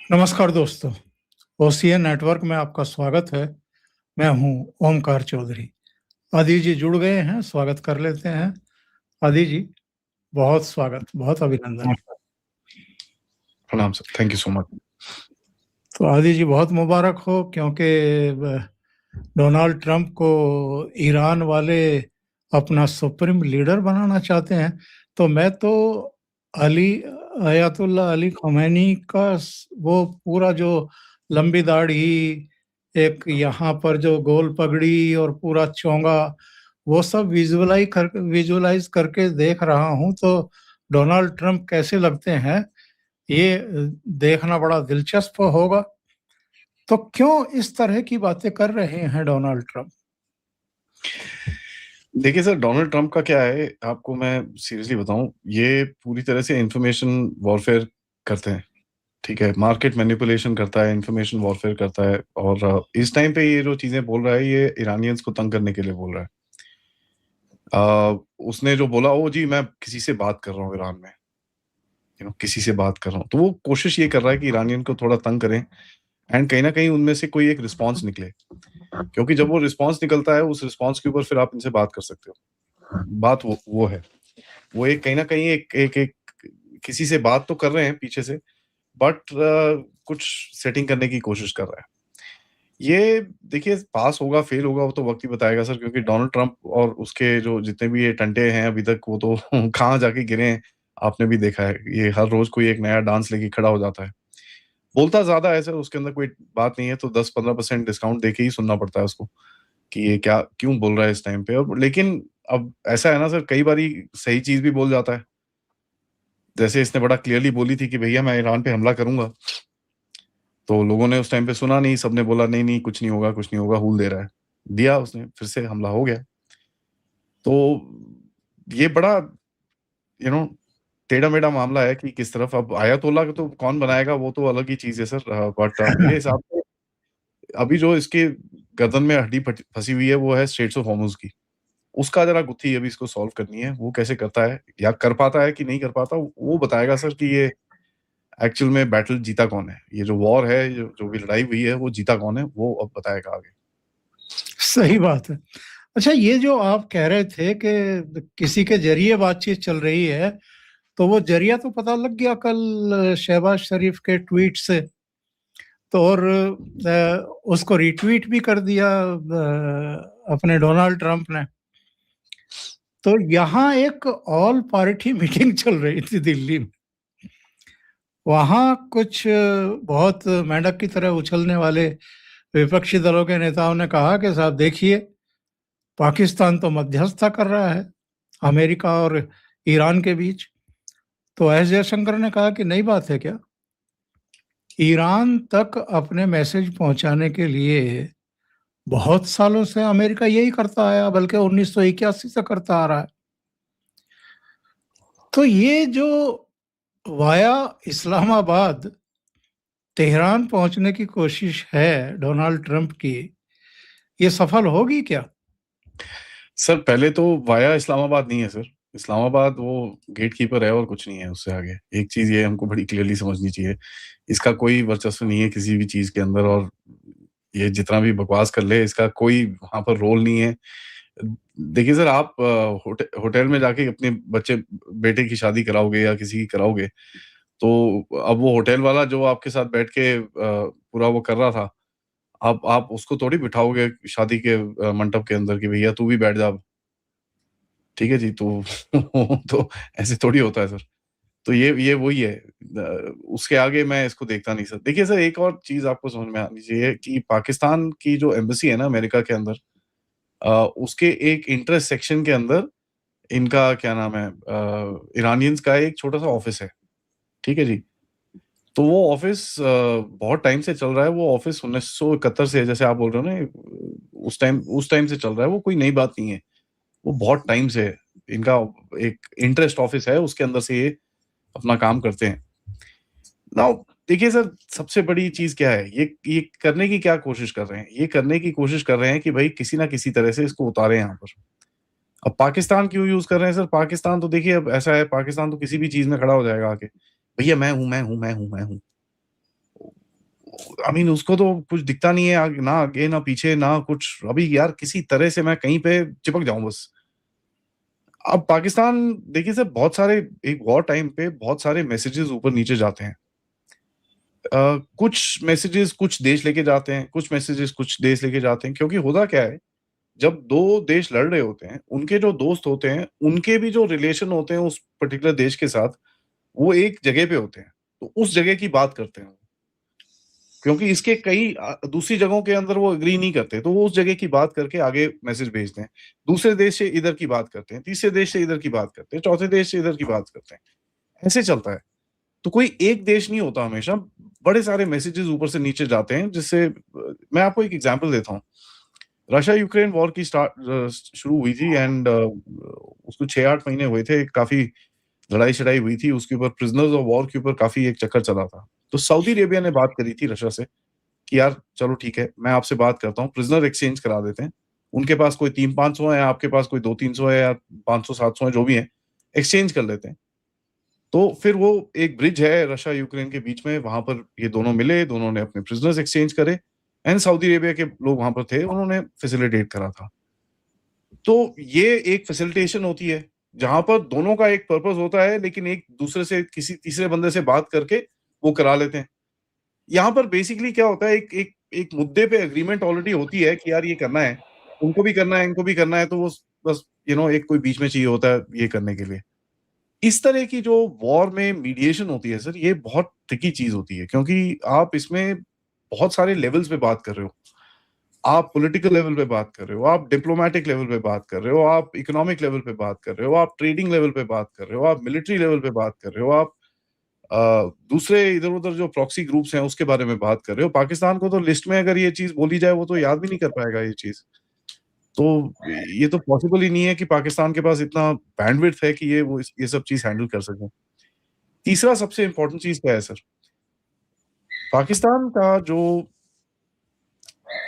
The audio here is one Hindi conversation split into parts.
नमस्कार दोस्तों, ओसीएन नेटवर्क में आपका स्वागत है। मैं हूं ओमकार चौधरी। आदि जी जुड़ गए हैं, स्वागत कर लेते हैं। आदि जी, बहुत स्वागत, बहुत अभिनंदन। नमस्कार। प्रणाम sir, thank you so much. तो आदि जी बहुत मुबारक हो, क्योंकि डोनाल्ड ट्रंप को ईरान वाले अपना सुप्रीम लीडर बनाना चाहते हैं। तो मैं तो अली अयातुल्ला अली खमैनी का वो पूरा जो लंबी दाढ़ी, एक यहाँ पर जो गोल पगड़ी और पूरा चोंगा, वो सब विजुअलाइज करके देख रहा हूँ। तो डोनाल्ड ट्रंप कैसे लगते हैं, ये देखना बड़ा दिलचस्प होगा। तो क्यों इस तरह की बातें कर रहे हैं डोनाल्ड ट्रंप? देखिए सर, डोनाल्ड ट्रंप का क्या है, आपको मैं सीरियसली बताऊं, ये पूरी तरह से इंफॉर्मेशन वॉरफेयर करते हैं। ठीक है, मार्केट मैनिपुलेशन करता है, इंफॉर्मेशन वॉरफेयर करता है। और इस टाइम पे ये जो चीजें बोल रहा है, ये ईरानियंस को तंग करने के लिए बोल रहा है। उसने जो बोला, वो जी मैं किसी से बात कर रहा हूँ ईरान में, किसी से बात कर रहा हूँ, तो वो कोशिश ये कर रहा है कि ईरानियन को थोड़ा तंग करें। एंड कहीं ना कहीं उनमें से कोई एक रिस्पॉन्स निकले, क्योंकि जब वो रिस्पॉन्स निकलता है, उस रिस्पॉन्स के ऊपर फिर आप इनसे बात कर सकते हो। बात वो है, वो एक कहीं ना कहीं एक किसी से बात तो कर रहे हैं पीछे से, बट कुछ सेटिंग करने की कोशिश कर रहा है। ये देखिए, पास होगा फेल होगा वो तो वक्त ही बताएगा सर, क्योंकि डोनाल्ड ट्रंप और उसके जो जितने भी ये टंटे हैं अभी तक, वो तो कहाँ जाके गिरे हैं आपने भी देखा है। ये हर रोज कोई एक नया डांस लेके खड़ा हो जाता है। बोलता ज्यादा है सर, उसके अंदर कोई बात नहीं है, तो 10-15% डिस्काउंट देके ही सुनना पड़ता है उसको कि ये क्या क्यों बोल रहा है इस टाइम पे। और लेकिन अब ऐसा है ना सर, कई बारी सही चीज भी बोल जाता है। जैसे इसने बड़ा क्लियरली बोली थी कि भैया मैं ईरान पे हमला करूंगा, तो लोगों ने उस टाइम पे सुना नहीं, सबने बोला नहीं नहीं कुछ नहीं होगा, कुछ नहीं होगा, हूल दे रहा है। दिया उसने, फिर से हमला हो गया। तो ये बड़ा यू नो टेढ़ा मेढ़ा मामला है कि किस तरफ अब आयतोल्ला को तो कौन बनाएगा, वो तो अलग ही चीज है सर। बट मेरे हिसाब से अभी जो इसके गर्दन में हड्डी फंसी हुई है, वो है स्ट्रेट्स ऑफ हॉर्मुज की। उसका जरा गुत्थी अभी इसको सॉल्व करनी है। वो कैसे करता है या कर पाता है कि नहीं कर पाता, वो बताएगा सर कि ये एक्चुअल में बैटल जीता कौन है। ये जो वॉर है, जो भी लड़ाई हुई है, वो जीता कौन है, वो अब बताएगा आगे। सही बात है। अच्छा, ये जो आप कह रहे थे कि किसी के जरिए बातचीत चल रही है, तो वो जरिया तो पता लग गया कल शहबाज शरीफ के ट्वीट से। तो और उसको रिट्वीट भी कर दिया अपने डोनाल्ड ट्रंप ने। तो यहाँ एक ऑल पार्टी मीटिंग चल रही थी दिल्ली में। वहाँ कुछ बहुत मेंढक की तरह उछलने वाले विपक्षी दलों के नेताओं ने कहा कि साहब देखिए, पाकिस्तान तो मध्यस्थता कर रहा है अमेरिका और ईरान के बीच। तो एस जयशंकर ने कहा कि नई बात है क्या? ईरान तक अपने मैसेज पहुंचाने के लिए बहुत सालों से अमेरिका यही करता आया, बल्कि 1981 से करता आ रहा है। तो ये जो वाया इस्लामाबाद तेहरान पहुंचने की कोशिश है डोनाल्ड ट्रंप की, ये सफल होगी क्या? सर पहले तो वाया इस्लामाबाद नहीं है सर। इस्लामाबाद वो गेट कीपर है और कुछ नहीं है उससे आगे। एक चीज ये हमको बड़ी क्लियरली समझनी चाहिए, इसका कोई वर्चस्व नहीं है किसी भी चीज के अंदर। और ये जितना भी बकवास कर ले, इसका कोई वहां पर रोल नहीं है। देखिए सर, आप होटल में जाके अपने बच्चे बेटे की शादी कराओगे या किसी की कराओगे, तो अब वो होटल वाला जो आपके साथ बैठ के पूरा वो कर रहा था, आप उसको थोड़ी बिठाओगे शादी के मंडप के अंदर कि भैया तू भी बैठ जा। ठीक है जी, तो तो ऐसे थोड़ी होता है सर। तो ये वही है। उसके आगे मैं इसको देखता नहीं सर। देखिए सर, एक और चीज आपको समझ में आनी चाहिए कि पाकिस्तान की जो एम्बेसी है ना अमेरिका के अंदर, उसके एक इंटरेस्ट सेक्शन के अंदर इनका क्या नाम है, ईरानियंस का एक छोटा सा ऑफिस है। ठीक है जी। तो वो ऑफिस बहुत टाइम से चल रहा है। वो ऑफिस 1971 से, जैसे आप बोल रहे हो ना, उस टाइम से चल रहा है। वो कोई नई बात नहीं है, वो बहुत टाइम से है। इनका एक इंटरेस्ट ऑफिस है, उसके अंदर से ये अपना काम करते हैं। नाउ देखिए सर, सबसे बड़ी चीज क्या है, ये करने की क्या कोशिश कर रहे हैं। ये करने की कोशिश कर रहे हैं कि भाई किसी ना किसी तरह से इसको उतारे यहाँ पर। अब पाकिस्तान क्यों यूज कर रहे हैं सर? पाकिस्तान तो देखिए, अब ऐसा है, पाकिस्तान तो किसी भी चीज में खड़ा हो जाएगा आके, भैया मैं हूं मैं हूं मैं हूं मैं हूं। आई मीन उसको तो कुछ दिखता नहीं है, ना आगे ना पीछे ना कुछ। अभी यार किसी तरह से मैं कहीं पे चिपक जाऊं बस। अब पाकिस्तान देखिए सर, बहुत सारे एक वॉर टाइम पे बहुत सारे मैसेजेस ऊपर नीचे जाते हैं। कुछ मैसेजेस कुछ देश लेके जाते हैं, कुछ मैसेजेस कुछ देश लेके जाते हैं, क्योंकि होता क्या है, जब दो देश लड़ रहे होते हैं, उनके जो दोस्त होते हैं, उनके भी जो रिलेशन होते हैं उस पर्टिकुलर देश के साथ, वो एक जगह पे होते हैं, तो उस जगह की बात करते हैं। क्योंकि इसके कई दूसरी जगहों के अंदर वो एग्री नहीं करते, तो वो उस जगह की बात करके आगे मैसेज भेजते हैं। दूसरे देश से इधर की बात करते हैं, तीसरे देश से इधर की बात करते हैं, चौथे देश से इधर की बात करते हैं। ऐसे चलता है। तो कोई एक देश नहीं होता हमेशा, बड़े सारे मैसेजेस ऊपर से नीचे जाते हैं, जिससे मैं आपको एक एग्जांपल देता हूँ। रशिया यूक्रेन वॉर की शुरू हुई थी, एंड उसको 6-8 महीने हुए थे, काफ़ी लड़ाई-शड़ाई हुई थी, उसके ऊपर प्रिजनर्स ऑफ वॉर के ऊपर काफ़ी एक चक्कर चला था। तो सऊदी अरेबिया ने बात करी थी रशिया से कि यार चलो ठीक है, मैं आपसे बात करता हूँ, प्रिजनर एक्सचेंज करा देते हैं। उनके पास कोई 300-500 है, आपके पास कोई 200-300 है, या 500-700 है, जो भी है, एक्सचेंज कर लेते हैं। तो फिर वो एक ब्रिज है रशिया यूक्रेन के बीच में, वहाँ पर ये दोनों मिले, दोनों ने अपने प्रिजनर्स एक्सचेंज करे, एंड सऊदी अरेबिया के लोग वहाँ पर थे, उन्होंने फैसिलिटेट करा था। तो ये एक फैसिलिटेशन होती है, जहाँ पर दोनों का एक पर्पस होता है, लेकिन एक दूसरे से किसी तीसरे बंदे से बात करके वो करा लेते हैं। यहाँ पर बेसिकली क्या होता है, एक एक एक मुद्दे पे एग्रीमेंट ऑलरेडी होती है कि यार ये करना है, उनको भी करना है, इनको भी करना है, तो वो बस एक कोई बीच में चाहिए होता है ये करने के लिए। इस तरह की जो वॉर में मीडिएशन होती है सर, ये बहुत ट्रिकी चीज़ होती है, क्योंकि आप इसमें बहुत सारे लेवल्स पे बात कर रहे हो। आप पॉलिटिकल लेवल पे बात कर रहे हो, आप डिप्लोमैटिक लेवल पे बात कर रहे हो, आप इकोनॉमिक लेवल पे बात कर रहे हो, आप ट्रेडिंग लेवल पे बात कर रहे हो, आप मिलिट्री लेवल पे बात कर रहे हो, आप दूसरे इधर-उधर जो प्रॉक्सी ग्रुप्स हैं उसके बारे में बात कर रहे हो। पाकिस्तान को तो लिस्ट में अगर ये चीज़ बोली जाए, वो तो याद भी नहीं कर पाएगा ये चीज़। तो ये तो पॉसिबल ही नहीं है कि पाकिस्तान के पास इतना बैंडविड्थ है कि ये सब चीज़ हैंडल कर सके। तीसरा सबसे इम्पोर्टेंट चीज़ क्या है सर? पाकिस्तान का जो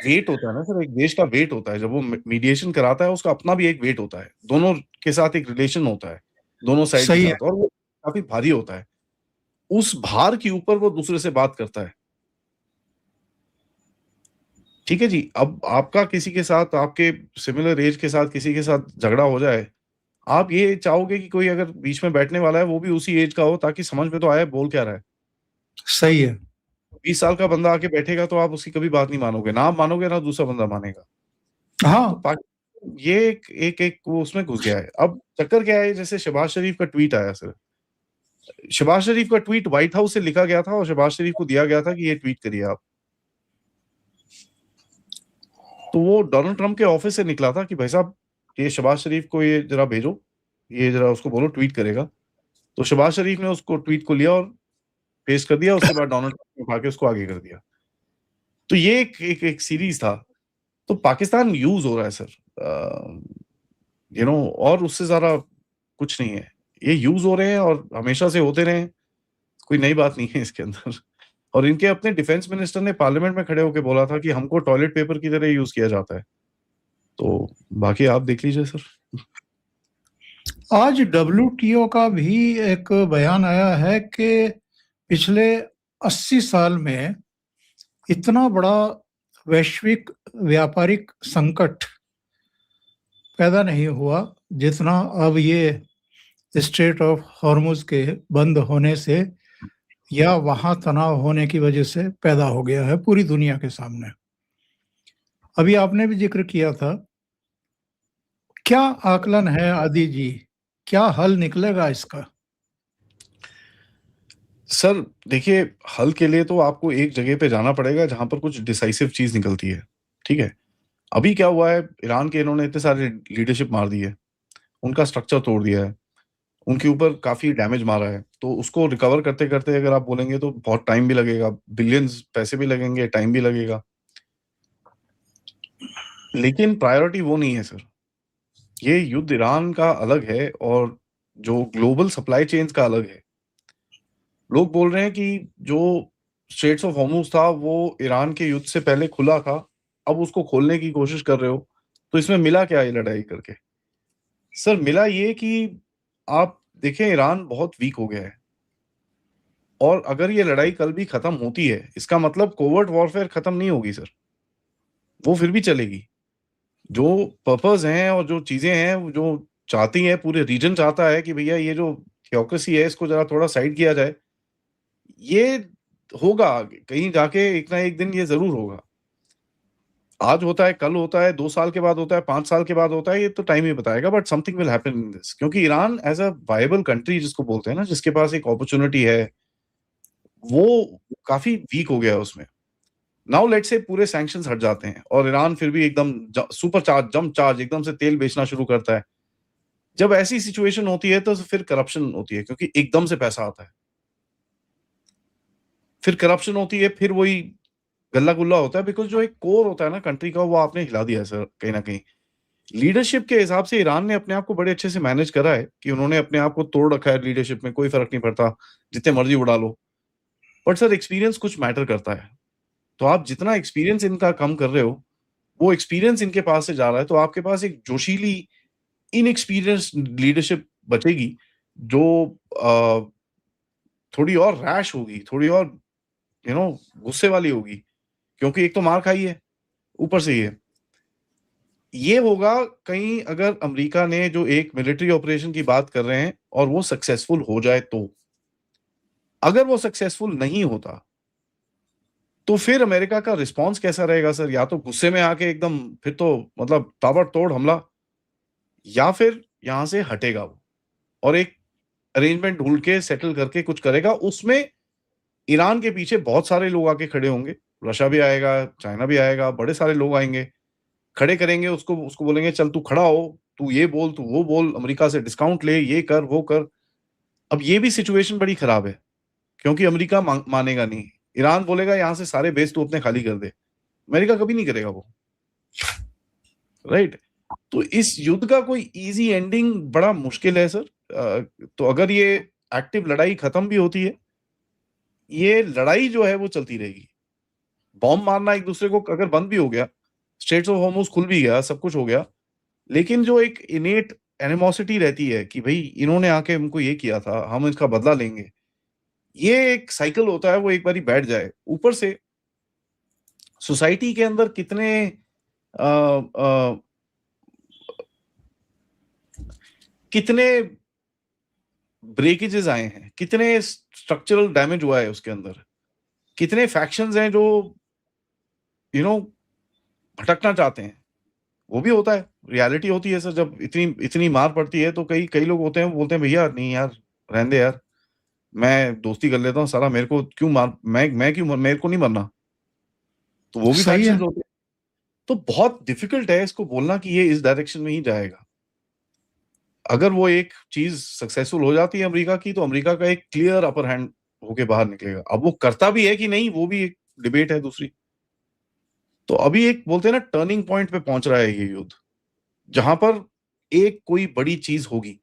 वेट होता है ना सर, एक देश का वेट होता है, जब वो मीडिएशन कराता है, उसका अपना भी एक वेट होता है। दोनों के साथ एक रिलेशन होता है, दोनों साइड के सही है। साथ, और वो काफ़ी भारी होता है। उस भार के ऊपर वो दूसरे से बात करता है। ठीक है जी, अब आपका किसी के साथ, आपके सिमिलर ऐज के साथ किसी के साथ झगड़ा हो जाए, आप ये चाहोगे कि कोई अगर बीच में बैठने वाला है, वो भी उसी ऐज का हो, ताकि समझ में तो आए बोल क्या रहा है। सही है। 20 साल का बंदा आके बैठेगा तो आप उसकी कभी बात नहीं मानोगे, ना आप मानोगे ना दूसरा बंदा मानेगा। तो हाँ। ये एक वो उसमें घुस गया है। अब चक्कर क्या है, जैसे शहबाज शरीफ का ट्वीट आया सर। शहबाज शरीफ का ट्वीट व्हाइट हाउस से लिखा गया था और शहबाज शरीफ को दिया गया था कि ये ट्वीट करिए आप। तो वो डोनाल्ड ट्रम्प के ऑफिस से निकला था कि भाई साहब, ये शहबाज शरीफ को ये जरा भेजो, ये जरा उसको बोलो ट्वीट करेगा। तो शहबाज शरीफ ने उसको ट्वीट को लिया और पेस्ट कर दिया, उसके बाद डोनाल्ड ट्रम्प ने उठा के उसको आगे कर दिया। तो ये एक सीरीज था। तो पाकिस्तान यूज हो रहा है सर, और उससे ज़्यादा कुछ नहीं है। ये यूज़ हो रहे हैं और हमेशा से होते रहे हैं, कोई नई बात नहीं है इसके अंदर। और इनके अपने डिफेंस मिनिस्टर ने पार्लियामेंट में खड़े होके बोला था कि हमको टॉयलेट पेपर की तरह यूज़ किया जाता है। तो बाकी आप देख लीजिए सर। आज डब्ल्यूटीओ का भी एक बयान आया है कि पिछले 80 साल में इतना बड़ा वैश्विक व्यापारिक संकट पैदा नहीं हुआ जितना अब ये स्ट्रेट ऑफ हॉर्मुज के बंद होने से या वहां तनाव होने की वजह से पैदा हो गया है पूरी दुनिया के सामने। अभी आपने भी जिक्र किया था, क्या आकलन है आदि जी, क्या हल निकलेगा इसका? सर देखिए, हल के लिए तो आपको एक जगह पे जाना पड़ेगा जहाँ पर कुछ डिसाइसिव चीज़ निकलती है, ठीक है? अभी क्या हुआ है, ईरान के इन्होंने इतने सारे लीडरशिप मार दी है, उनका स्ट्रक्चर तोड़ दिया है, उनके ऊपर काफ़ी डैमेज मारा है। तो उसको रिकवर करते-करते अगर आप बोलेंगे तो बहुत टाइम भी लगेगा, बिलियंस पैसे भी लगेंगे, टाइम भी लगेगा। लेकिन प्रायोरिटी वो नहीं है सर। ये युद्ध ईरान का अलग है और जो ग्लोबल सप्लाई चेन्स का अलग है। लोग बोल रहे हैं कि जो स्ट्रेट्स ऑफ हॉर्मुज़ था वो ईरान के युद्ध से पहले खुला था, अब उसको खोलने की कोशिश कर रहे हो, तो इसमें मिला क्या ये लड़ाई करके? सर मिला ये कि आप देखें, ईरान बहुत वीक हो गया है। और अगर ये लड़ाई कल भी खत्म होती है, इसका मतलब कोवर्ट वॉरफेयर खत्म नहीं होगी सर, वो फिर भी चलेगी। जो पर्पस हैं और जो चीजें हैं, वो जो चाहती है, पूरे रीजन चाहता है कि भैया ये जो थियोक्रेसी है इसको जरा थोड़ा साइड किया जाए, ये होगा कहीं जाके, एक ना एक दिन ये जरूर होगा। आज होता है, कल होता है, 2 साल के बाद होता है, 5 साल के बाद होता है, ये तो टाइम ही बताएगा, but something will happen in this, क्योंकि Iran as a viable country जिसको बोलते हैं ना, जिसके पास एक अपॉर्चुनिटी है, वो काफी वीक हो गया है उसमें। नाउ लेट से पूरे सैंक्शंस हट जाते हैं और ईरान फिर भी एकदम सुपर चार्ज, जंप चार्ज, एकदम से तेल बेचना शुरू करता है। जब ऐसी सिचुएशन होती है तो फिर करप्शन होती है, क्योंकि एकदम से पैसा आता है, फिर करप्शन होती है, फिर वही गल्ला गुल्ला होता है, बिकॉज जो एक कोर होता है ना कंट्री का, वो आपने हिला दिया है सर कहीं ना कहीं। लीडरशिप के हिसाब से ईरान ने अपने आप को बड़े अच्छे से मैनेज करा है, कि उन्होंने अपने आप को तोड़ रखा है लीडरशिप में, कोई फर्क नहीं पड़ता, जितने मर्जी उड़ा लो। बट सर एक्सपीरियंस कुछ मैटर करता है, तो आप जितना एक्सपीरियंस इनका कम कर रहे हो, वो एक्सपीरियंस इनके पास से जा रहा है, तो आपके पास एक जोशीली इनएक्सपीरियंस लीडरशिप बचेगी, जो थोड़ी और रैश होगी, थोड़ी और गुस्से वाली होगी, क्योंकि एक तो मार खाई है ऊपर से ये होगा कहीं अगर अमेरिका ने जो एक मिलिट्री ऑपरेशन की बात कर रहे हैं और वो सक्सेसफुल हो जाए तो। अगर वो सक्सेसफुल नहीं होता तो फिर अमेरिका का रिस्पांस कैसा रहेगा सर? या तो गुस्से में आके एकदम, फिर तो मतलब ताबड़तोड़ हमला, या फिर यहां से हटेगा वो और एक अरेंजमेंट ढूंढ के सेटल करके कुछ करेगा। उसमें ईरान के पीछे बहुत सारे लोग आके खड़े होंगे, रशिया भी आएगा, चाइना भी आएगा, बड़े सारे लोग आएंगे, खड़े करेंगे उसको, उसको बोलेंगे चल तू खड़ा हो, तू ये बोल, तू वो बोल, अमेरिका से डिस्काउंट ले, ये कर वो कर। अब ये भी सिचुएशन बड़ी खराब है, क्योंकि अमेरिका मानेगा नहीं। ईरान बोलेगा यहां से सारे बेस तू अपने खाली कर दे, अमेरिका कभी नहीं करेगा वो, राइट? तो इस युद्ध का कोई इजी एंडिंग बड़ा मुश्किल है सर। तो अगर ये एक्टिव लड़ाई खत्म भी होती है, ये लड़ाई जो है वो चलती रहेगी। बॉम्ब मारना एक दूसरे को अगर बंद भी हो गया, स्ट्रेट्स ऑफ हॉर्मुज खुल भी गया, सब कुछ हो गया, लेकिन जो एक इनेट एनिमोसिटी रहती है कि भाई इन्होंने आके हमको ये किया था, हम इसका बदला लेंगे, ये एक साइकिल होता है, वो एक बारी बैठ जाए। ऊपर से सोसाइटी के अंदर कितने आ, आ, कितने ब्रेकेजेस आए हैं, कितने स्ट्रक्चरल डैमेज हुआ है उसके अंदर, कितने फैक्शंस हैं जो भटकना चाहते हैं, वो भी होता है। रियलिटी होती है सर, जब इतनी इतनी मार पड़ती है तो कई कई लोग होते हैं, वो बोलते हैं भैया नहीं यार, रहने दे यार, मैं दोस्ती कर लेता हूँ, सारा मेरे को क्यों मार, मैं क्यों मेरे को नहीं मरना। तो वो भी सही है। फैक्शंस होते हैं। तो बहुत डिफिकल्ट है इसको बोलना कि ये इस डायरेक्शन में ही जाएगा। अगर वो एक चीज सक्सेसफुल हो जाती है अमेरिका की, तो अमेरिका का एक क्लियर अपर हैंड होके बाहर निकलेगा। अब वो करता भी है कि नहीं, वो भी एक डिबेट है दूसरी। तो अभी एक बोलते हैं ना, टर्निंग पॉइंट पे पहुंच रहा है ये युद्ध, जहां पर एक कोई बड़ी चीज होगी।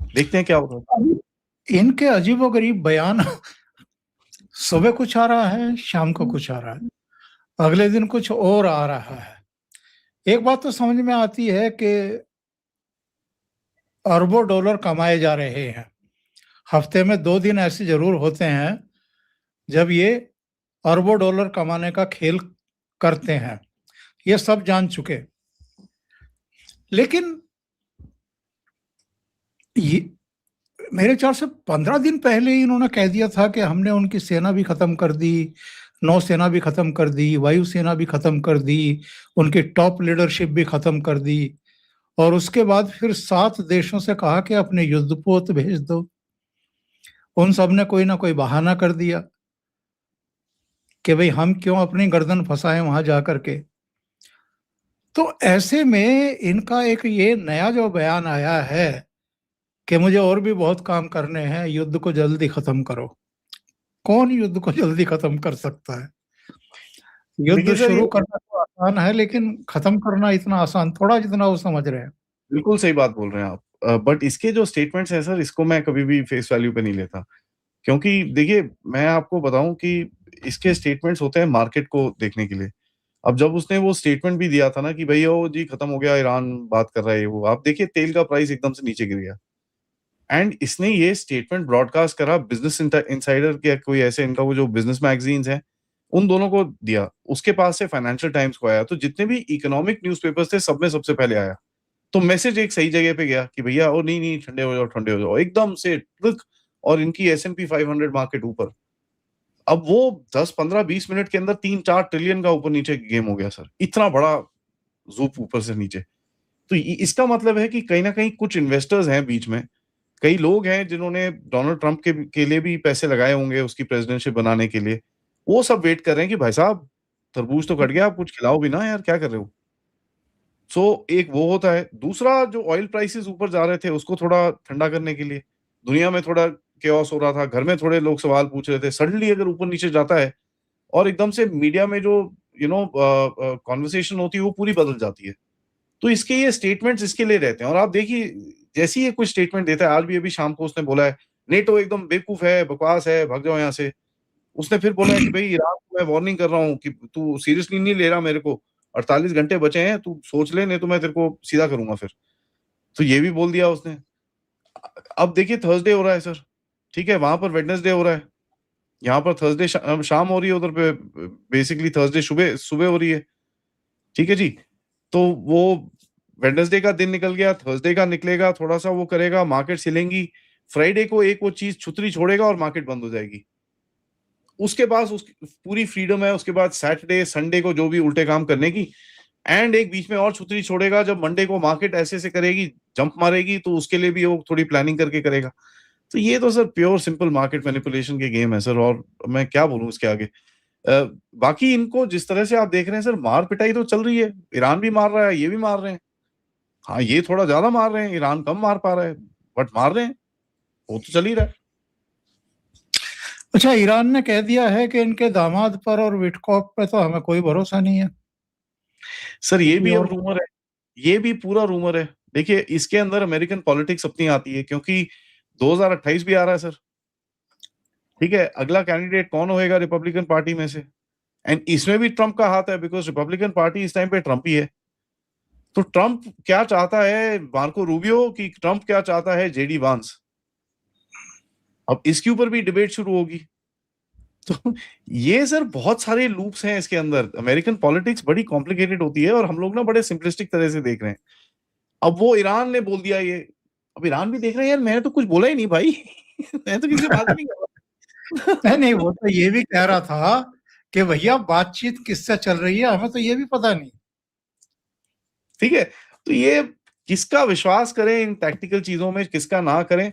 देखते हैं क्या होगा। इनके अजीबोगरीब बयान सुबह कुछ आ रहा है, शाम को कुछ आ रहा है, अगले दिन कुछ और आ रहा है। एक बात तो समझ में आती है कि अरबों डॉलर कमाए जा रहे हैं। हफ्ते में 2 दिन ऐसे जरूर होते हैं जब ये अरबों डॉलर कमाने का खेल करते हैं, ये सब जान चुके। लेकिन ये मेरे ख्याल से 15 दिन पहले ही इन्होंने कह दिया था कि हमने उनकी सेना भी खत्म कर दी, नौसेना भी खत्म कर दी, वायुसेना भी खत्म कर दी, उनकी टॉप लीडरशिप भी खत्म कर दी, और उसके बाद फिर 7 देशों से कहा कि अपने युद्धपोत भेज दो। उन सब ने कोई ना कोई बहाना कर दिया कि भाई हम क्यों अपनी गर्दन फंसाएं वहां जाकर के। तो ऐसे में इनका एक ये नया जो बयान आया है कि मुझे और भी बहुत काम करने हैं, युद्ध को जल्दी खत्म करो। कौन युद्ध को जल्दी खत्म कर सकता है? युद्ध देखिए सर, ये शुरू करना तो आसान है, लेकिन खत्म करना इतना आसान थोड़ा जितना वो समझ रहे हैं। बिल्कुल सही बात बोल रहे हैं आप, बट इसके जो स्टेटमेंट्स हैं सर, इसको मैं कभी भी फेस वैल्यू पे नहीं लेता। क्योंकि देखिए, मैं आपको बताऊं कि इसके स्टेटमेंट्स होते हैं मार्केट को देखने के लिए। अब जब उसने वो स्टेटमेंट भी दिया था ना कि भैया वो जी खत्म हो गया, ईरान बात कर रहा है, वो आप देखिए तेल का प्राइस एकदम से नीचे गिर गया। एंड इसने ये स्टेटमेंट ब्रॉडकास्ट करा बिजनेस इंसाइडर के कोई ऐसे इनका वो जो बिजनेस मैगजीन्स हैं उन दोनों को दिया, उसके पास से फाइनेंशियल टाइम्स को आया, तो जितने भी इकोनॉमिक न्यूज़पेपर्स थे सब में सबसे पहले आया। तो मैसेज एक सही जगह पे गया कि भैया ओ नहीं नहीं ठंडे हो जाओ एकदम से ट्रिक, और इनकी S&P 500 मार्केट ऊपर। अब वो 10 15 20 मिनट के अंदर 3-4 ट्रिलियन का ऊपर नीचे गेम हो गया सर, इतना बड़ा जूप ऊपर से नीचे। तो इसका मतलब है कि कहीं ना कहीं कुछ इन्वेस्टर्स हैं बीच में, कई लोग हैं जिन्होंने डोनाल्ड ट्रंप के लिए भी पैसे लगाए होंगे उसकी प्रेसिडेंटशिप बनाने के लिए, वो सब वेट कर रहे हैं कि भाई साहब तरबूज तो कट गया, आप कुछ खिलाओ भी ना यार, क्या कर रहे हो। सो एक वो होता है। दूसरा, जो ऑयल प्राइसेस ऊपर जा रहे थे उसको थोड़ा ठंडा करने के लिए, दुनिया में थोड़ा केओस हो रहा था, घर में थोड़े लोग सवाल पूछ रहे थे, सडनली अगर ऊपर नीचे जाता है और एकदम से मीडिया में जो कॉन्वर्सेशन होती है वो पूरी बदल जाती है। तो इसके ये स्टेटमेंट्स इसके लिए रहते हैं। और आप देखिए जैसे ही ये कुछ स्टेटमेंट देता है, आज भी अभी शाम को उसने बोला है नेटो एकदम बेवकूफ है, बकवास है, भाग जाओ यहाँ से। उसने फिर बोला है कि भाई ईरान को मैं वार्निंग कर रहा हूँ कि तू सीरियसली नहीं ले रहा मेरे को, 48 घंटे बचे हैं, तू सोच ले नहीं तो मैं तेरे को सीधा करूंगा फिर। तो ये भी बोल दिया उसने। अब देखिए थर्सडे हो रहा है सर, ठीक है, वहां पर वेडनेसडे हो रहा है, यहाँ पर थर्सडे शाम हो रही है, उधर पे बेसिकली थर्सडे सुबह सुबह हो रही है, ठीक है जी। तो वो वेडनेसडे का दिन निकल गया, थर्सडे का निकलेगा, थोड़ा सा वो करेगा, मार्केट हिलेंगी, फ्राइडे को एक वो चीज छुतरी छोड़ेगा और मार्केट बंद हो जाएगी। उसके पास उसकी पूरी फ्रीडम है उसके बाद सैटरडे संडे को जो भी उल्टे काम करने की, एंड एक बीच में और छुतरी छोड़ेगा जब मंडे को मार्केट ऐसे ऐसे करेगी, जंप मारेगी, तो उसके लिए भी वो थोड़ी प्लानिंग करके करेगा। तो ये तो sir pure simple market manipulation के गेम है सर, और मैं क्या बोलूं इसके आगे। बाकी इनको जिस तरह से आप देख रहे हैं सर, मार पिटाई तो चल रही है, ईरान भी मार रहा है, ये भी मार रहे हैं। हाँ, ये थोड़ा ज्यादा मार रहे हैं, ईरान कम मार पा रहा है, बट मार रहे हैं, वो तो चल ही रहा है। अच्छा, ईरान ने कह दिया है कि इनके दामाद पर और विटकॉक पे तो हमें कोई भरोसा नहीं है। सर ये भी अब और रूमर है, ये भी पूरा रूमर है। देखिए इसके अंदर अमेरिकन पॉलिटिक्स अपनी आती है, क्योंकि 2028 भी आ रहा है सर, ठीक है, अगला कैंडिडेट कौन होएगा रिपब्लिकन पार्टी में से, एंड इसमें भी ट्रंप का हाथ है, बिकॉज रिपब्लिकन पार्टी इस टाइम पे ट्रंप ही है। तो ट्रंप क्या चाहता है मार्को रूबियो, कि ट्रंप क्या चाहता है जेडी वांस, अब इसके ऊपर भी डिबेट शुरू होगी। तो ये सर बहुत सारे लूप्स हैं इसके अंदर, अमेरिकन पॉलिटिक्स बड़ी कॉम्प्लिकेटेड होती है और हम लोग ना बड़े सिंपलिस्टिक तरह से देख रहे हैं। अब वो ईरान ने बोल दिया ये, अब ईरान भी देख रहे हैं यार मैंने तो कुछ बोला ही नहीं भाई मैं तो किसी से बात ही नहीं कर रहा। नहीं, वो तो ये भी कह रहा था कि भैया बातचीत किससे चल रही है, हमें तो ये भी पता नहीं। ठीक है, तो ये किसका विश्वास करें इन टैक्टिकल चीजों में, किसका ना करें।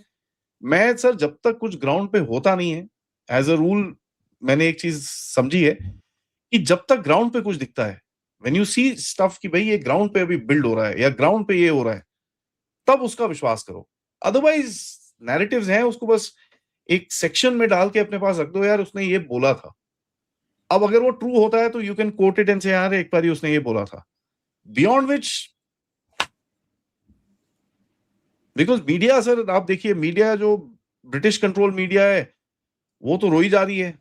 मैं सर जब तक कुछ ग्राउंड पे होता नहीं है, एज अ रूल मैंने एक चीज समझी है कि जब तक ग्राउंड पे कुछ दिखता है, व्हेन यू सी स्टफ कि भाई ये ग्राउंड पे अभी बिल्ड हो रहा है या ग्राउंड पे ये हो रहा है, तब उसका विश्वास करो। अदरवाइज नैरेटिव्स हैं, उसको बस एक सेक्शन में डाल के अपने पास रख दो, यार उसने ये बोला था। अब अगर वो ट्रू होता है तो you can coat it and से यार एक बार ही उसने ये बोला था, beyond which, because media sir आप देखिए, मीडिया जो ब्रिटिश कंट्रोल मीडिया है वो तो रोई जा रही है,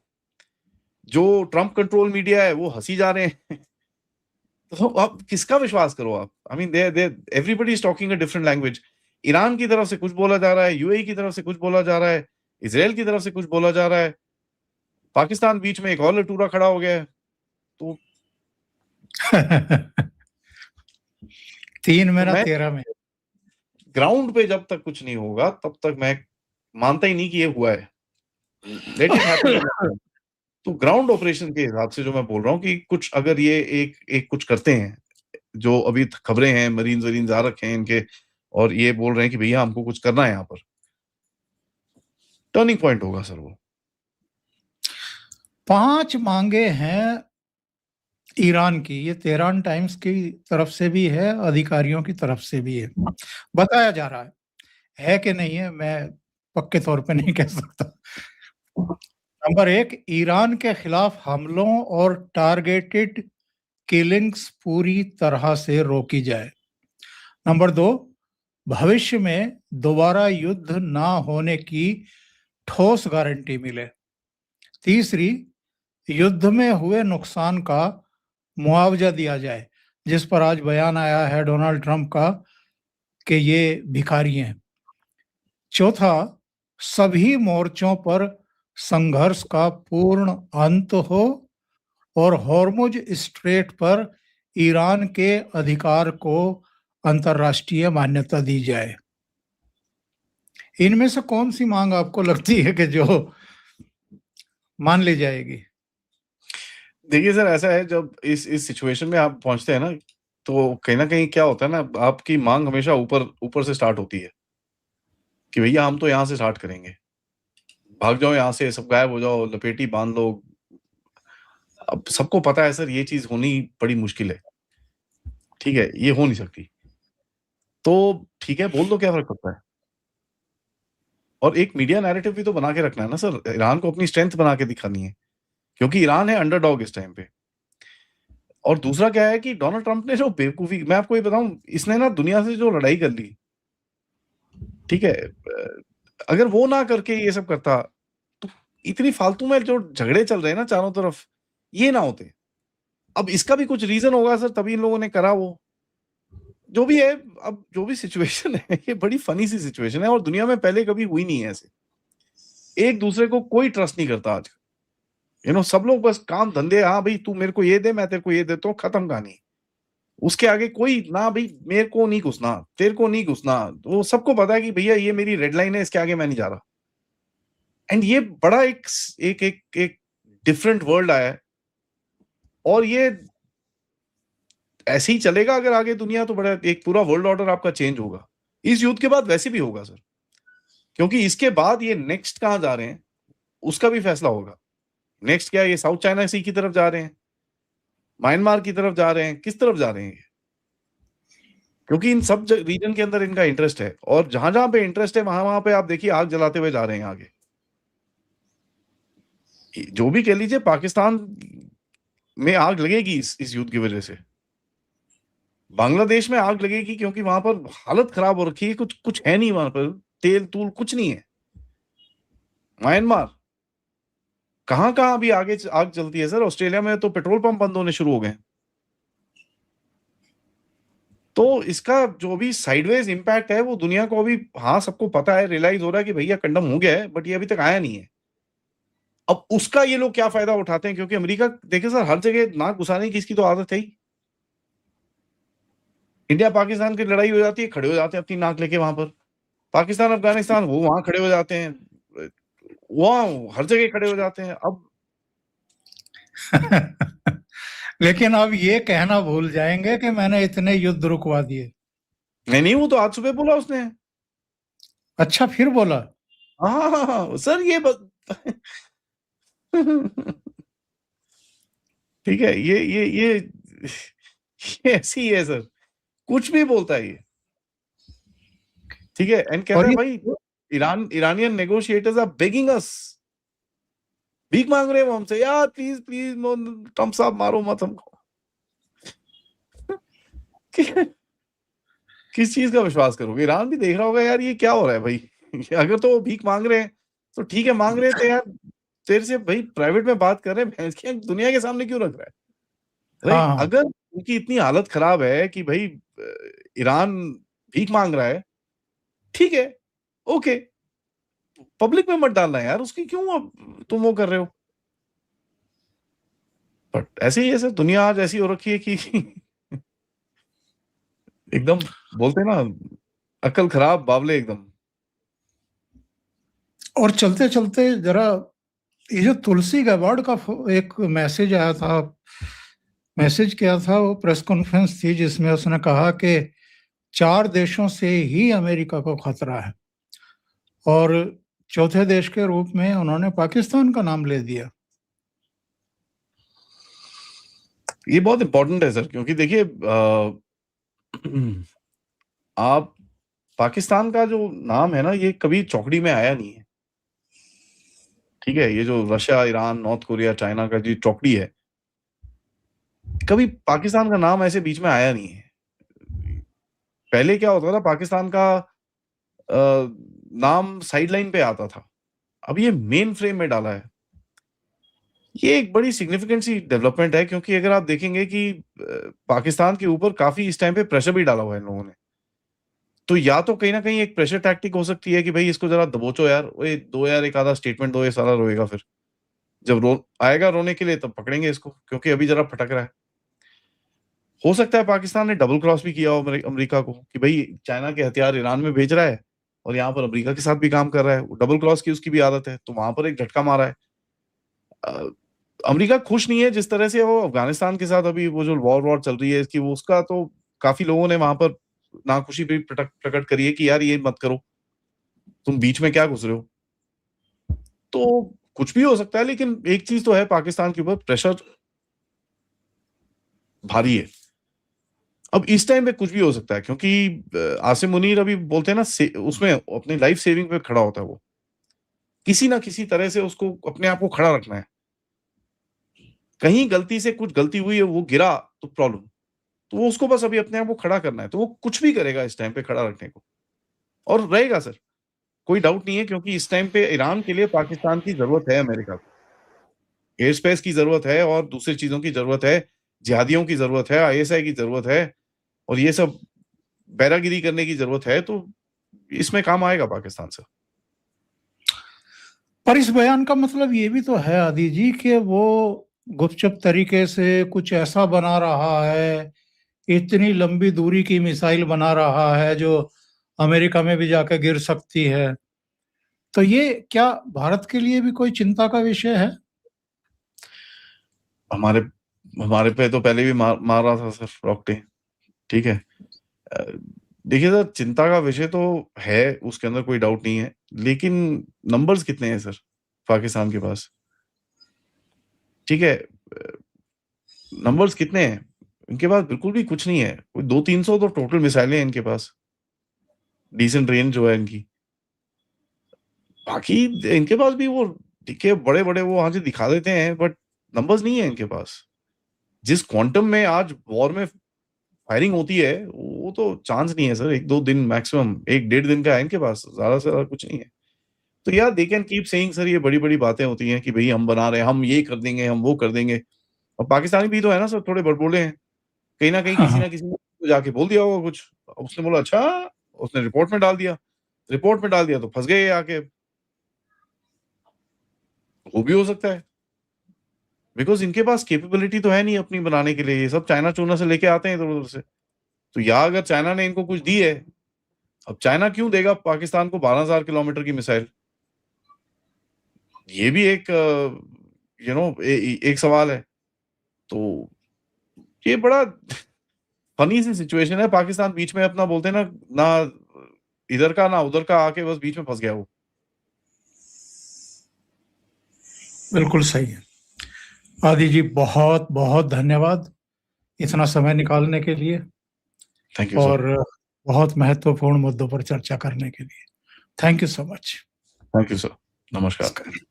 जो ट्रंप कंट्रोल मीडिया है वो हंसी जा रहे हैं तो आप किसका विश्वास करो आप, I mean they everybody is talking a different language. Iran की तरफ से कुछ बोला जा रहा है, यूएई की तरफ से कुछ बोला जा रहा है, इसराइल की तरफ से कुछ बोला जा रहा है, पाकिस्तान बीच में एक और लटूरा खड़ा हो गया है। तो 3 में ना मैं 13 में। ग्राउंड पे जब तक कुछ नहीं होगा तब तक मैं मानता ही नहीं कि ये हुआ है, लेट इट हैपन। तो ग्राउंड ऑपरेशन के हिसाब से जो मैं बोल रहा हूँ कि कुछ अगर ये एक एक कुछ करते हैं, जो अभी खबरें हैं मरीन वरीन आ रखे हैं इनके, और ये बोल रहे हैं कि भैया हमको कुछ करना है, यहाँ पर टर्निंग पॉइंट होगा सर वो। 5 मांगे हैं ईरान की, ये तेहरान टाइम्स की तरफ से भी है, अधिकारियों की तरफ से भी है, बताया जा रहा है कि नहीं है मैं पक्के तौर पे नहीं कह सकता। नंबर 1, ईरान के खिलाफ हमलों और टारगेटेड किलिंग्स पूरी तरह से रोकी जाए। नंबर 2, भविष्य में दोबारा युद्ध ना होने की ठोस गारंटी मिले। तीसरी, युद्ध में हुए नुकसान का मुआवजा दिया जाए, जिस पर आज बयान आया है डोनाल्ड ट्रंप का कि ये भिखारी हैं। चौथा, सभी मोर्चों पर संघर्ष का पूर्ण अंत हो और हॉर्मुज स्ट्रेट पर ईरान के अधिकार को अंतर्राष्ट्रीय मान्यता दी जाए। इनमें से कौन सी मांग आपको लगती है कि जो मान ली जाएगी? देखिए सर, ऐसा है, जब इस सिचुएशन में आप पहुँचते हैं ना, तो कहीं न कहीं क्या होता है ना, आपकी माँग हमेशा ऊपर ऊपर से स्टार्ट होती है, कि भैया हम तो यहाँ से स्टार्ट करेंगे। भाग जाओ यहाँ से, सब गायब हो जाओ, लपेटी बाँध लो। अब सबको पता है सर, ये चीज़ होनी बड़ी मुश्किल है। ठीक है? ये हो नहीं सकती। तो ठीक है, बोल दो, क्या फ़र्क पड़ता है? और एक मीडिया नैरेटिव भी तो बना के रखना है ना सर, ईरान को अपनी स्ट्रेंथ बना के दिखानी है, क्योंकि ईरान है अंडरडॉग इस टाइम पे। और दूसरा क्या है कि डोनाल्ड ट्रम्प ने जो बेवकूफ़ी, मैं आपको ये बताऊँ, इसने ना दुनिया से जो लड़ाई कर ली, ठीक है? अगर वो ना करके ये सब करता, तो इतनी फालतू में जो झगड़े चल रहे हैं ना चारों तरफ, ये ना होते। अब इसका भी कुछ रीज़न होगा सर, तभी इन लोगों ने करा वो। जो भी है, अब जो भी सिचुएशन है, ये बड़ी फ़नी सी सिचुएशन है और दुनिया में पहले कभी हुई नहीं है ऐसे। एक दूसरे को कोई ट्रस्ट नहीं करता आज। सब लोग बस काम धंधे, हाँ भाई तू मेरे को ये दे, मैं तेरे को ये देता हूँ, खत्म कहानी। उसके आगे कोई ना, भाई मेरे को नहीं घुसना, तेरे को नहीं घुसना। वो सबको पता है कि भैया ये मेरी रेड लाइन है, इसके आगे मैं नहीं जा रहा। एंड ये बड़ा एक डिफरेंट वर्ल्ड आया है, और ये ऐसे ही चलेगा अगर आगे दुनिया, तो बड़ा एक पूरा वर्ल्ड ऑर्डर आपका चेंज होगा। इस युद्ध के बाद वैसे भी होगा सर, क्योंकि इसके बाद ये नेक्स्ट कहाँ जा रहे हैं, उसका भी फैसला होगा। नेक्स्ट क्या है, ये साउथ चाइना सी की तरफ जा रहे हैं, म्यांमार की तरफ जा रहे हैं, किस तरफ जा रहे हैं ये? क्योंकि इन सब रीजन के अंदर इनका इंटरेस्ट है, और जहां जहां पे इंटरेस्ट है, वहां वहां पे आप देखिए आग जलाते हुए जा रहे हैं आगे। जो भी कह लीजिए, पाकिस्तान में आग लगेगी इस युद्ध की वजह से। बांग्लादेश में आग लगेगी, क्योंकि वहां पर हालत खराब हो रखी है, कुछ कुछ है नहीं वहां पर, तेल तूल कुछ नहीं है। म्यांमार, कहां कहां अभी आगे आग चलती है सर। ऑस्ट्रेलिया में तो पेट्रोल पंप बंद होने शुरू हो गए। तो इसका जो भी साइडवेज इंपैक्ट है, वो दुनिया को अभी, हाँ सबको पता है, रियलाइज हो रहा है कि भैया कंडम हो गया है, बट ये अभी तक आया नहीं है। अब उसका ये लोग क्या फायदा उठाते हैं, क्योंकि अमेरिका, देखिए सर, हर जगह नाक घुसाने की इसकी तो आदत है ही। इंडिया पाकिस्तान की लड़ाई हो जाती है, खड़े हो जाते हैं अपनी नाक लेके वहां पर। पाकिस्तान अफगानिस्तान, वो वहां खड़े हो जाते हैं, वहां हर जगह खड़े हो जाते हैं। अब लेकिन अब ये कहना भूल जाएंगे कि मैंने इतने युद्ध रुकवा दिए। नहीं नहीं, वो तो आज सुबह बोला उसने। अच्छा, फिर बोला? हाँ हाँ हाँ हाँ, सर ये ठीक है, ये ऐसी ही है सर, कुछ भी बोलता है ये। ठीक है, एंड कहता और है ये भाई, इरानियन नेगोशिएटर्स आर बेगिंग अस, भीख मांग रहे हैं वो हमसे, यार प्लीज प्लीज ट्रम्प साहब मारो मत हमको। किस चीज का विश्वास करोगे? ईरान भी देख रहा होगा, यार ये क्या हो रहा है भाई। अगर तो वो भीख मांग रहे हैं तो ठीक है, मांग रहे थे यार, तेरे से भाई प्राइवेट में बात कर रहे हैं, भैंस की आंख दुनिया के सामने क्यों रख रहा है? राइट? हाँ, अगर उनकी इतनी हालत खराब है कि भाई ईरान भीख मांग रहा है, ठीक है, ओके, पब्लिक में मत डालना यार, उसकी क्यों अब तुम वो कर रहे हो? बट ऐसे ही है सर, दुनिया आज ऐसी हो रखी है कि एकदम, बोलते हैं ना, अक्ल खराब बावले एकदम। और चलते चलते जरा, ये जो तुलसी गाबार्ड का एक मैसेज आया था, मैसेज क्या था, वो प्रेस कॉन्फ्रेंस थी जिसमें उसने कहा कि 4 देशों से ही अमेरिका को खतरा है, और चौथे देश के रूप में उन्होंने पाकिस्तान का नाम ले दिया। ये बहुत इंपॉर्टेंट है सर, क्योंकि देखिए आप, पाकिस्तान का जो नाम है ना, ये कभी चौकड़ी में आया नहीं है। ठीक है, ये जो Russia, Iran, north Korea, China का जो चौकड़ी है, कभी पाकिस्तान का नाम ऐसे बीच में आया नहीं है। पहले क्या होता था, पाकिस्तान का नाम साइडलाइन पे आता था, अब ये मेन फ्रेम में डाला है। ये एक बड़ी सिग्निफिकेंट सी डेवलपमेंट है, क्योंकि अगर आप देखेंगे कि पाकिस्तान के ऊपर काफी इस टाइम पे प्रेशर भी डाला हुआ है इन लोगों ने, तो या तो कहीं ना कहीं एक प्रेशर टैक्टिक हो सकती है कि भाई इसको जरा दबोचो यार, ओए दो यार एक आधा स्टेटमेंट दो, ये सारा रोएगा, फिर जब आएगा रोने के लिए तब पकड़ेंगे इसको, क्योंकि अभी जरा फटक रहा है। हो सकता है पाकिस्तान ने डबल क्रॉस भी किया हो अमेरिका को, कि भाई चाइना के हथियार ईरान में भेज रहा है और यहाँ पर अमेरिका के साथ भी काम कर रहा है। डबल क्रॉस की उसकी भी आदत है, तो वहां पर एक झटका मारा है। अमेरिका खुश नहीं है जिस तरह से वो अफगानिस्तान के साथ अभी वो जो वॉर चल रही है इसकी, वो उसका तो काफी लोगों ने वहां पर नाखुशी भी प्रकट करी है कि यार ये मत करो, तुम बीच में क्या घुस रहे हो। तो कुछ भी हो सकता है, लेकिन एक चीज तो है, पाकिस्तान के ऊपर प्रेशर भारी है। अब इस टाइम पे कुछ भी हो सकता है, क्योंकि आसिम मुनीर अभी बोलते हैं ना, उसमें अपनी लाइफ सेविंग पे खड़ा होता है वो, किसी ना किसी तरह से उसको अपने आप को खड़ा रखना है। कहीं गलती से कुछ गलती हुई है, वो गिरा तो प्रॉब्लम, तो वो उसको बस अभी अपने आप को खड़ा करना है, तो वो कुछ भी करेगा इस टाइम पे खड़ा रखने को, और रहेगा सर, कोई डाउट नहीं है। क्योंकि इस टाइम पे ईरान के लिए पाकिस्तान की जरूरत है, अमेरिका को एयर स्पेस की जरूरत है, और दूसरी चीजों की जरूरत है, जिहादियों की जरूरत है, आईएसआई की जरूरत है, और ये सब बैरागिरी करने की जरूरत है, तो इसमें काम आएगा पाकिस्तान से। पर इस बयान का मतलब ये भी तो है आदि जी कि वो गुपचुप तरीके से कुछ ऐसा बना रहा है, इतनी लंबी दूरी की मिसाइल बना रहा है जो अमेरिका में भी जाकर गिर सकती है। तो ये क्या भारत के लिए भी कोई चिंता का विषय है? हमारे हमारे पे तो पहले भी मार रहा था सर रॉकटे, ठीक है। देखिए सर, चिंता का विषय तो है, उसके अंदर कोई डाउट नहीं है, लेकिन नंबर्स कितने हैं सर पाकिस्तान के पास, ठीक है। नंबर्स कितने हैं इनके पास? बिल्कुल भी कुछ नहीं है। कोई 200-300 तो टोटल मिसाइलें हैं इनके पास, डिसेंट रेंज जो है इनकी। बाकी इनके पास भी वो दिखे बड़े बड़े वो वहां से दिखा देते हैं, बट नंबर्स नहीं है इनके पास। जिस क्वांटम में आज वॉर में फायरिंग होती है, वो तो चांस नहीं है सर। 1-2 दिन मैक्सिमम, 1-1.5 दिन का है इनके पास, ज्यादा से ज्यादा कुछ नहीं है। तो यार they can keep saying sir, ये बड़ी बड़ी बातें होती हैं कि भाई हम बना रहे हैं, हम ये कर देंगे, हम वो कर देंगे। और पाकिस्तानी भी तो है ना सर, थोड़े बड़बोले हैं। कहीं ना कहीं हाँ, किसी हाँ। ना किसी ने तो जाके बोल दिया होगा कुछ, उसने बोला अच्छा, उसने रिपोर्ट में डाल दिया, रिपोर्ट में डाल दिया तो फंस गए आके। वो भी हो सकता है, बिकॉज इनके पास कैपेबिलिटी तो है नहीं अपनी बनाने के लिए, ये सब चाइना चूना से लेके आते हैं इधर उधर से। तो या अगर चाइना ने इनको कुछ दी है, अब चाइना क्यों देगा पाकिस्तान को 12,000 किलोमीटर की मिसाइल? ये भी एक एक सवाल है। तो ये बड़ा फनी सी सिचुएशन है। पाकिस्तान बीच में अपना बोलते हैं ना, ना इधर का ना उधर का, आके बस बीच में फंस गया वो। बिल्कुल सही है आदि जी, बहुत बहुत धन्यवाद इतना समय निकालने के लिए थैंक यू सर। और बहुत महत्वपूर्ण मुद्दों पर चर्चा करने के लिए। Thank you so much. Thank you sir. नमस्कार। नमस्कार।